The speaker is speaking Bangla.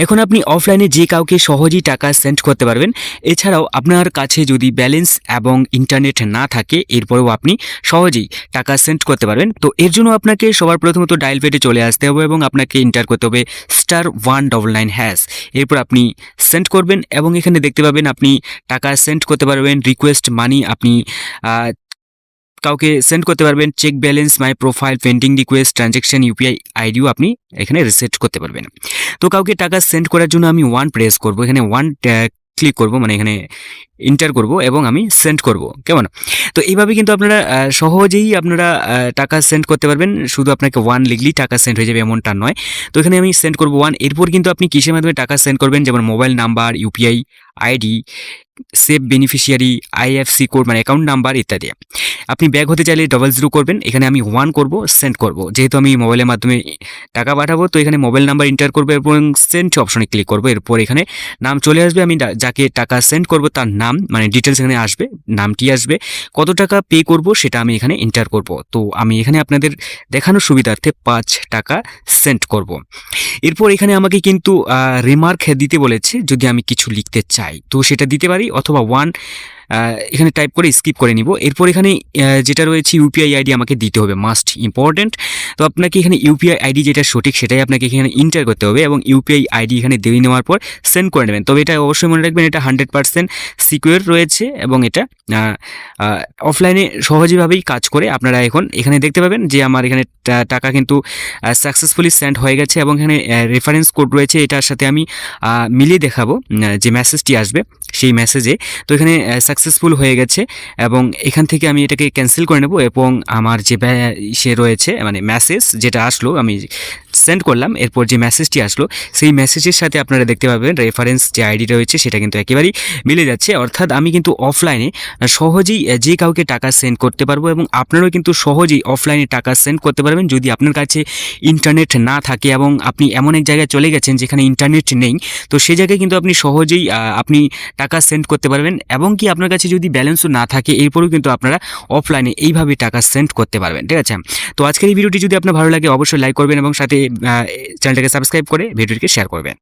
এখন আপনি অফলাইনে যে কাউকে সহজেই টাকা সেন্ড করতে পারবেন। এছাড়াও আপনার কাছে যদি ব্যালেন্স এবং ইন্টারনেট না থাকে এরপরেও আপনি সহজেই টাকা সেন্ড করতে পারবেন। তো এর জন্য আপনাকে সবার প্রথমত ডায়াল পেডে চলে আসতে হবে এবং আপনাকে এন্টার করতে হবে *199#। এরপর আপনি সেন্ড করবেন এবং এখানে দেখতে পাবেন আপনি টাকা সেন্ড করতে পারবেন, রিকোয়েস্ট মানি আপনি কাউকে সেন্ড করতে পারবেন, check balance, my profile, pending request, transaction, UPI আইডিও আপনি এখানে রিসেট করতে পারবেন। তো কাউকে টাকা সেন্ড করার জন্য আমি 1 প্রেস করব, এখানে 1 ক্লিক করব, মানে এখানে এন্টার করব এবং আমি সেন্ড করব। কেমন? তো এইভাবে কিন্তু আপনারা সহজেই আপনারা টাকা সেন্ড করতে পারবেন। শুধু আপনাকে 1 লিখলেই টাকা সেন্ড হয়ে যাবে এমনটা নয়। তো এখানে আমি সেন্ড করব 1। এরপর কিন্তু আপনি কিসের মাধ্যমে টাকা সেন্ড করবেন, যেমন mobile number, UPI ID, save beneficiary, IFC code মানে অ্যাকাউন্ট নাম্বার ইত্যাদি। আপনি ব্যাক হতে চাইলে 00 করবেন, এখানে আমি 1 করব, সেন্ড করব। যেহেতু আমি মোবাইলের মাধ্যমে টাকা পাঠাবো তো এখানে মোবাইল নাম্বার এন্টার করব এবং সেন্ড অপশনে ক্লিক করব। এরপর এখানে নাম চলে আসবে, আমি যাকে টাকা সেন্ড করব তার নাম মানে ডিটেলস এখানে আসবে, নামটি আসবে, কত টাকা পে করব সেটা আমি এখানে এন্টার করব। তো আমি এখানে আপনাদের দেখানোর সুবিধার্থে 5 টাকা সেন্ড করব। এরপর এখানে আমাকে কিন্তু রিমার্ক দিতে বলেছে, যদি আমি কিছু লিখতে চাই তো সেটা দিতে পারি, অথবা 1 এখানে টাইপ করে স্কিপ করে নিব। এরপর এখানে যেটা রয়েছে ইউপিআই আইডি আমাকে দিতে হবে, মাস্ট ইম্পর্ট্যান্ট। তো আপনাকে এখানে ইউপিআই আইডি যেটা সঠিক সেটাই আপনাকে এখানে এন্টার করতে হবে এবং ইউপিআই আইডি এখানে দিয়ে নেওয়ার পর সেন্ড করে নেবেন। তবে এটা অবশ্যই মনে রাখবেন এটা 100% সিকিউর রয়েছে এবং এটা অফলাইনে সহজভাবেই কাজ করে। আপনারা এখন এখানে দেখতে পাবেন যে আমার এখানে টাকা কিন্তু সাকসেসফুলি সেন্ড হয়ে গেছে এবং এখানে রেফারেন্স কোড রয়েছে, এটার সাথে আমি মিলিয়ে দেখাবো যে মেসেজটি আসবে সেই মেসেজে। তো এখানে সাকসেসফুল হয়ে গেছে এবং এখান থেকে আমি এটাকে ক্যান্সেল করে নেব এবং আমার যে সে রয়েছে মানে মেসেজ যেটা আসলো আমি সেন্ড করলাম, এরপর যে মেসেজটি আসলো সেই মেসেজের সাথে আপনারা দেখতে পাবেন রেফারেন্স যে আইডি রয়েছে সেটা কিন্তু একেবারেই মিলে যাচ্ছে। অর্থাৎ আমি কিন্তু অফলাইনে সহজেই যে কাউকে টাকা সেন্ড করতে পারবো এবং আপনারাও কিন্তু সহজেই অফলাইনে টাকা সেন্ড করতে পারবেন যদি আপনার কাছে ইন্টারনেট না থাকে এবং আপনি এমন এক জায়গায় চলে গেছেন যেখানে ইন্টারনেট নেই। তো সেই জায়গায় কিন্তু আপনি সহজেই আপনি টাকা সেন্ড করতে পারবেন এবং কি আপনার কাছে যদি ব্যালেন্সও না থাকে এরপরেও কিন্তু আপনারা অফলাইনে এইভাবে টাকা সেন্ড করতে পারবেন। ঠিক আছে? তো আজকের এই ভিডিওটি যদি আপনার ভালো লাগে অবশ্যই লাইক করবেন এবং সাথে চ্যানেলটাকে সাবস্ক্রাইব করে ভিডিওটিকে শেয়ার করবেন।